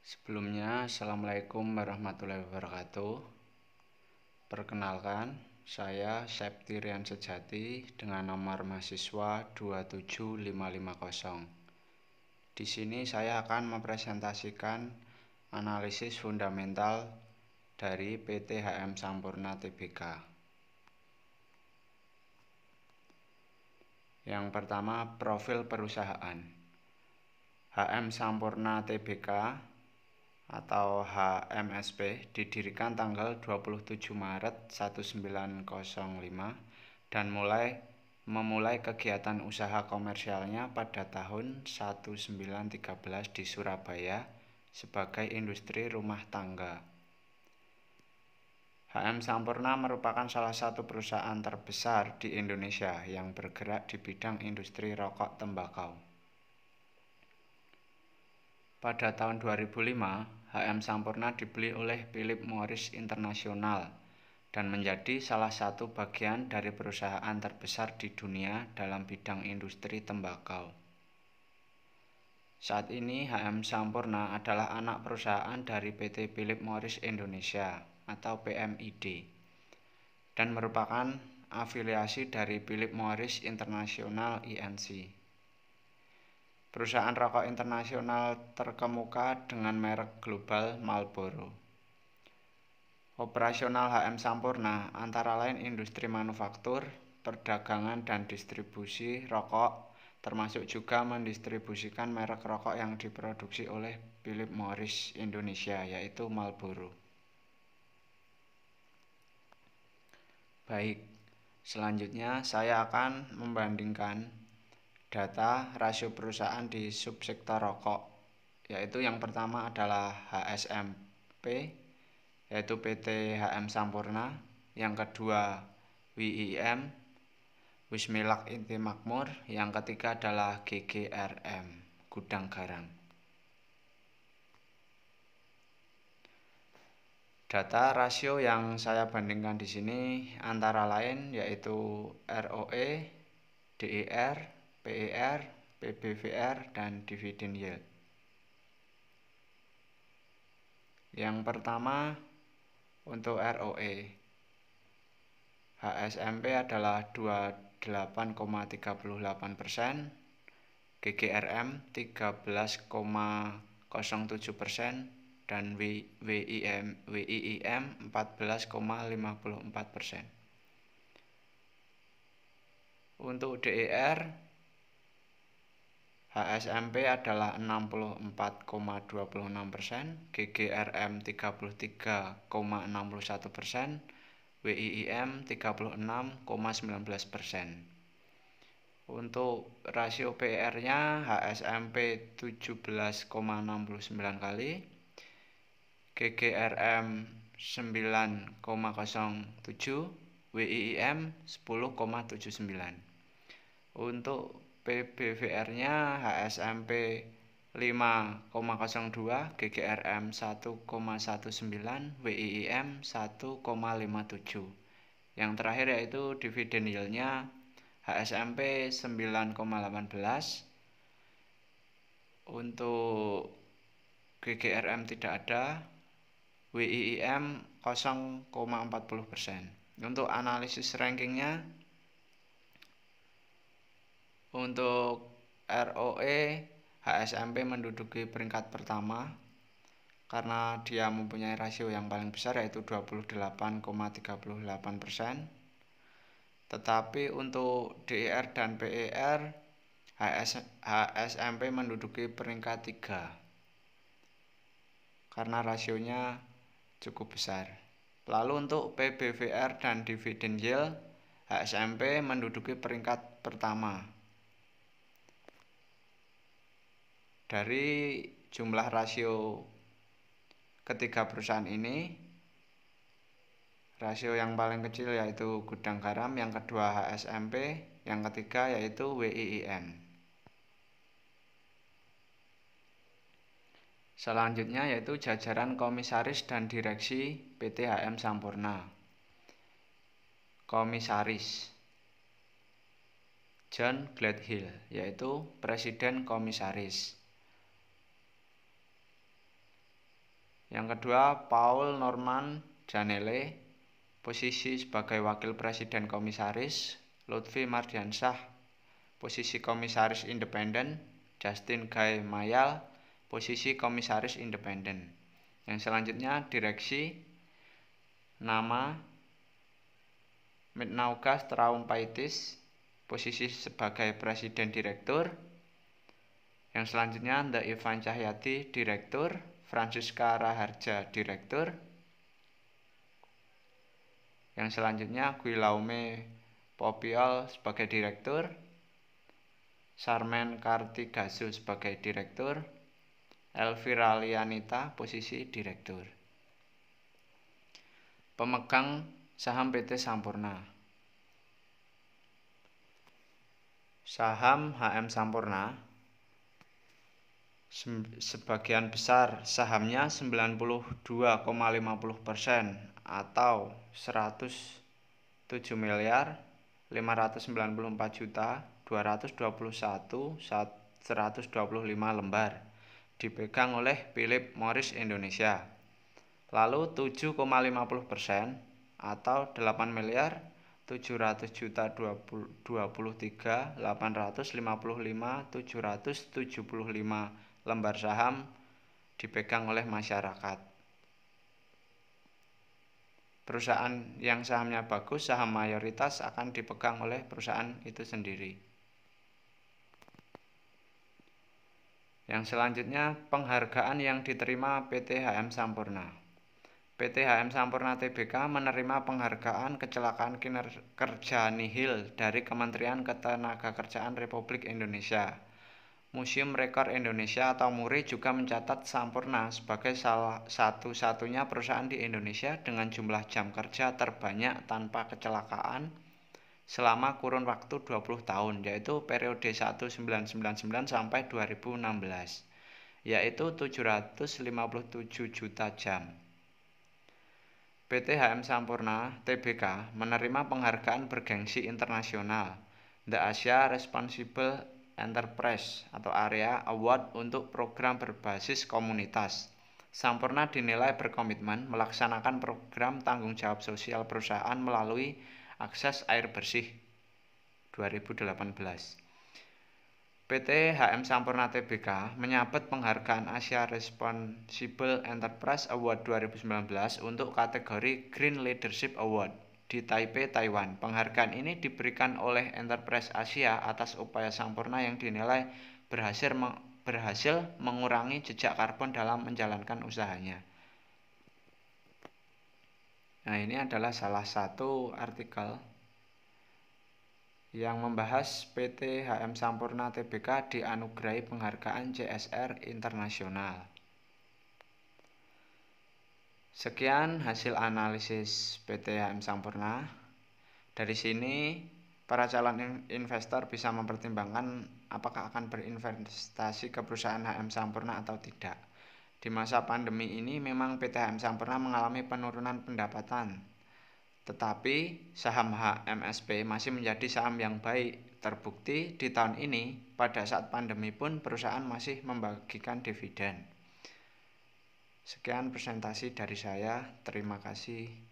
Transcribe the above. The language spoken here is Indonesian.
Sebelumnya, Assalamualaikum warahmatullahi wabarakatuh. Perkenalkan, saya Septirian Sejati dengan nomor mahasiswa 27550. Di sini saya akan mempresentasikan analisis fundamental dari PT HM Sampoerna Tbk. Yang pertama, profil perusahaan. HM Sampoerna Tbk atau HMSP didirikan tanggal 27 Maret 1905 dan memulai kegiatan usaha komersialnya pada tahun 1913 di Surabaya sebagai industri rumah tangga. HM Sampoerna merupakan salah satu perusahaan terbesar di Indonesia yang bergerak di bidang industri rokok tembakau. Pada tahun 2005, HM Sampoerna dibeli oleh Philip Morris International dan menjadi salah satu bagian dari perusahaan terbesar di dunia dalam bidang industri tembakau. Saat ini HM Sampoerna adalah anak perusahaan dari PT Philip Morris Indonesia atau PMID dan merupakan afiliasi dari Philip Morris International Inc. Perusahaan rokok internasional terkemuka dengan merek global Marlboro. Operasional HM Sampoerna antara lain industri manufaktur, perdagangan dan distribusi rokok, termasuk juga mendistribusikan merek rokok yang diproduksi oleh Philip Morris Indonesia, yaitu Marlboro. Baik, selanjutnya saya akan membandingkan data rasio perusahaan di subsektor rokok, yaitu yang pertama adalah HSMP, yaitu PT HM Sampoerna, yang kedua WIM, Wismilak Inti Makmur, yang ketiga adalah GGRM, Gudang Garam. Data rasio yang saya bandingkan di sini antara lain yaitu ROE, DER, PER, PBVR, dan dividen yield. Yang pertama, untuk ROE, HSMP adalah 28,38%, GGRM 13,07%, dan WIIM 14,54%. Untuk DER, HSMP adalah 64,26%, GGRM 33,61%, WIIM 36,19%. Untuk rasio PER-nya HSMP 17,69 kali, GGRM 9,07, WIIM 10,79. Untuk PBVR-nya HSMP 5,02, GGRM 1,19, WIIM 1,57. Yang terakhir yaitu dividen yield-nya HSMP 9,18. Untuk GGRM tidak ada, WIIM 0,40%. Untuk analisis rankingnya, untuk ROE HSMP menduduki peringkat pertama karena dia mempunyai rasio yang paling besar yaitu 28,38%. Tetapi untuk DER dan PER HSMP menduduki peringkat 3 karena rasionya cukup besar. Lalu untuk PBVR dan dividen yield HSMP menduduki peringkat pertama. Dari jumlah rasio ketiga perusahaan ini, rasio yang paling kecil yaitu Gudang Garam, yang kedua HSMP, yang ketiga yaitu WIIM. Selanjutnya yaitu jajaran komisaris dan direksi PT HM Sampoerna. Komisaris John Gledhill, yaitu Presiden Komisaris. Yang kedua, Paul Norman Janelle, posisi sebagai Wakil Presiden Komisaris. Lutfi Mardiansyah, posisi Komisaris Independen. Justin Guy Mayal, posisi Komisaris Independen. Yang selanjutnya, Direksi. Nama Mitnaugas Traumpaitis, posisi sebagai Presiden Direktur. Yang selanjutnya, The Ivan Cahyati, Direktur. Francisca Raharja, Direktur. Yang selanjutnya, Guillaume Popiol sebagai Direktur. Charmaine Kartigasu sebagai Direktur. Elvira Lianita, posisi Direktur. Pemegang saham PT Sampurna. Saham HM Sampurna, sebagian besar sahamnya 92,50% atau 107.594.221.125 lembar dipegang oleh Philip Morris Indonesia. Lalu 7,50% atau 8.723.855.775 lembar saham dipegang oleh masyarakat. Perusahaan yang sahamnya bagus, saham mayoritas akan dipegang oleh perusahaan itu sendiri. Yang selanjutnya, penghargaan yang diterima PT HM Sampurna. PT HM Sampurna Tbk menerima penghargaan kecelakaan kerja nihil dari Kementerian Ketenagakerjaan Republik Indonesia. Museum Rekor Indonesia atau MURI juga mencatat Sampurna sebagai salah satu-satunya perusahaan di Indonesia dengan jumlah jam kerja terbanyak tanpa kecelakaan selama kurun waktu 20 tahun, yaitu periode 1999 sampai 2016, yaitu 757 juta jam. PT HM Sampurna Tbk menerima penghargaan bergengsi internasional The Asia Responsible Enterprise atau AREA Award untuk program berbasis komunitas. Sampurna dinilai berkomitmen melaksanakan program tanggung jawab sosial perusahaan melalui akses air bersih 2018. PT HM Sampurna Tbk menyabet penghargaan Asia Responsible Enterprise Award 2019 untuk kategori Green Leadership Award di Taipei, Taiwan. Penghargaan ini diberikan oleh Enterprise Asia atas upaya Sampurna yang dinilai berhasil mengurangi jejak karbon dalam menjalankan usahanya. Nah, ini adalah salah satu artikel yang membahas PT HM Sampurna Tbk dianugerahi penghargaan CSR internasional. Sekian hasil analisis PT HM Sampurna. Dari sini para calon investor bisa mempertimbangkan apakah akan berinvestasi ke perusahaan HM Sampurna atau tidak. Di masa pandemi ini memang PT HM Sampurna mengalami penurunan pendapatan, tetapi saham HMSP masih menjadi saham yang baik. Terbukti di tahun ini pada saat pandemi pun perusahaan masih membagikan dividen. Sekian presentasi dari saya. Terima kasih.